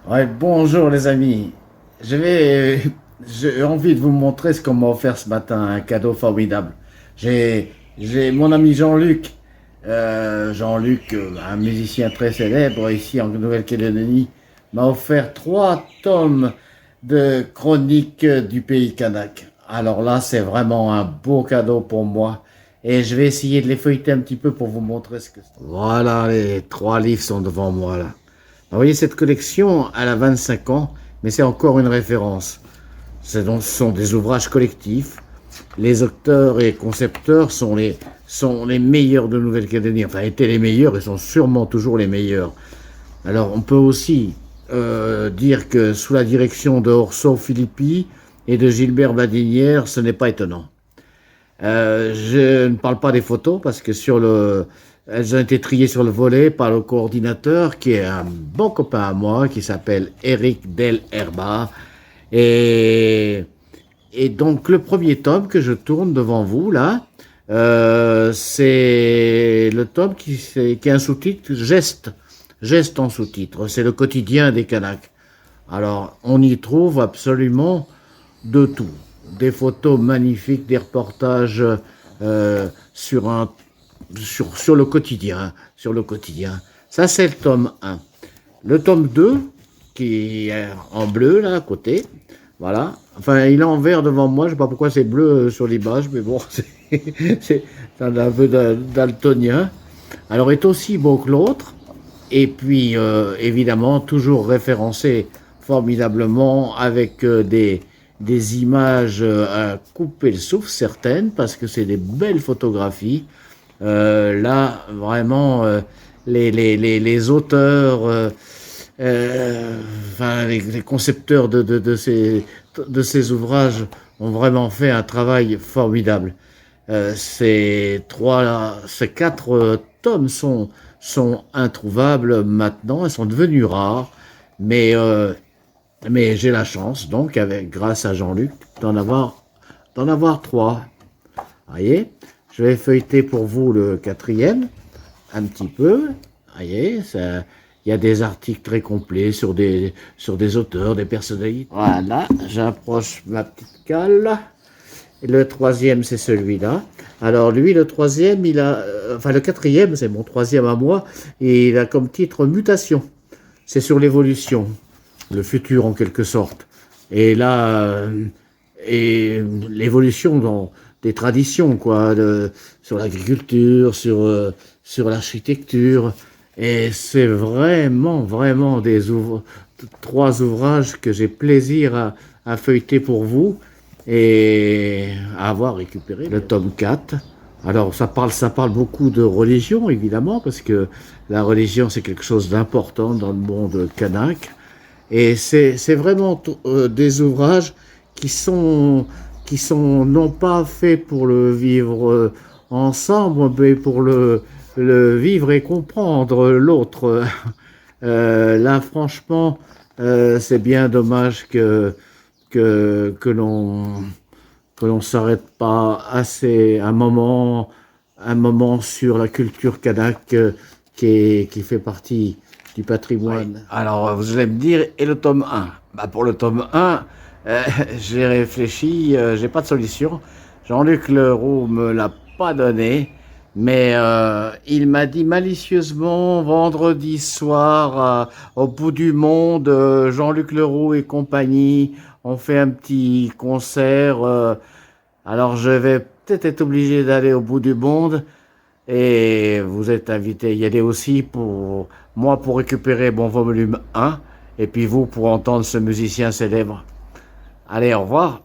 Ouais, bonjour les amis. J'ai envie de vous montrer ce qu'on m'a offert ce matin, un cadeau formidable. J'ai mon ami Jean-Luc, un musicien très célèbre ici en Nouvelle-Calédonie, m'a offert 3 tomes de chroniques du pays kanak. Alors là, c'est vraiment un beau cadeau pour moi. Et je vais essayer de les feuilleter un petit peu pour vous montrer ce que c'est. Voilà, les 3 livres sont devant moi là. Vous voyez, cette collection, elle a 25 ans, mais c'est encore une référence. Ce sont des ouvrages collectifs. Les auteurs et concepteurs sont les meilleurs de Nouvelle-Calédonie. Enfin, étaient les meilleurs et sont sûrement toujours les meilleurs. Alors, on peut aussi dire que sous la direction de Orso Filippi et de Gilbert Badinière, ce n'est pas étonnant. Je ne parle pas des photos parce que elles ont été triées sur le volet par le coordinateur qui est un bon copain à moi qui s'appelle Eric Del Herba. Et, et donc le premier tome que je tourne devant vous là, c'est le tome qui a un sous-titre Geste, Geste en sous-titre. C'est le quotidien des Kanaks. Alors on y trouve absolument de tout. Des photos magnifiques, des reportages euh, sur, un, sur le quotidien. Sur le quotidien. Ça, c'est le tome 1. Le tome 2, qui est en bleu, là, à côté. Voilà. Enfin, il est en vert devant moi. Je ne sais pas pourquoi c'est bleu sur l'image, mais bon, c'est un peu daltonien. Alors, est aussi beau que l'autre. Et puis, évidemment, toujours référencé formidablement avec des images à couper le souffle, certaines, parce que c'est des belles photographies. Là, vraiment, les auteurs, enfin, les concepteurs de ces ouvrages ont vraiment fait un travail formidable. Ces 4 tomes sont introuvables maintenant, elles sont devenues rares, mais, euh, mais j'ai la chance, donc, grâce à Jean-Luc, d'en avoir 3. Voyez, je vais feuilleter pour vous le 4e, un petit peu. Voyez, il y a des articles très complets sur des auteurs, des personnalités. Voilà, j'approche ma petite cale. Et le 3e, c'est celui-là. Alors lui, le 3e, enfin le 4e, c'est mon 3e à moi, et il a comme titre Mutation. C'est sur l'évolution, le futur en quelque sorte. Et là, et l'évolution dans des traditions, quoi, sur l'agriculture, sur l'architecture. Et c'est vraiment, vraiment 3 ouvrages que j'ai plaisir à feuilleter pour vous et à avoir récupéré. Le tome 4. Alors, ça parle beaucoup de religion, évidemment, parce que la religion, c'est quelque chose d'important dans le monde kanak. Et c'est vraiment des ouvrages qui sont non pas faits pour le vivre ensemble, mais pour le vivre et comprendre l'autre. Là, franchement, c'est bien dommage que l'on s'arrête pas assez un moment sur la culture kanak qui fait partie du patrimoine. Oui. Alors, vous allez me dire, et le tome 1? Bah, pour le tome 1, j'ai réfléchi, j'ai pas de solution. Jean-Luc Leroux me l'a pas donné, mais il m'a dit malicieusement vendredi soir au bout du monde, Jean-Luc Leroux et compagnie ont fait un petit concert. Alors je vais peut-être être obligé d'aller au bout du monde et vous êtes invité à y aller aussi pour moi pour récupérer mon volume 1 et puis vous pour entendre ce musicien célèbre. Allez, au revoir.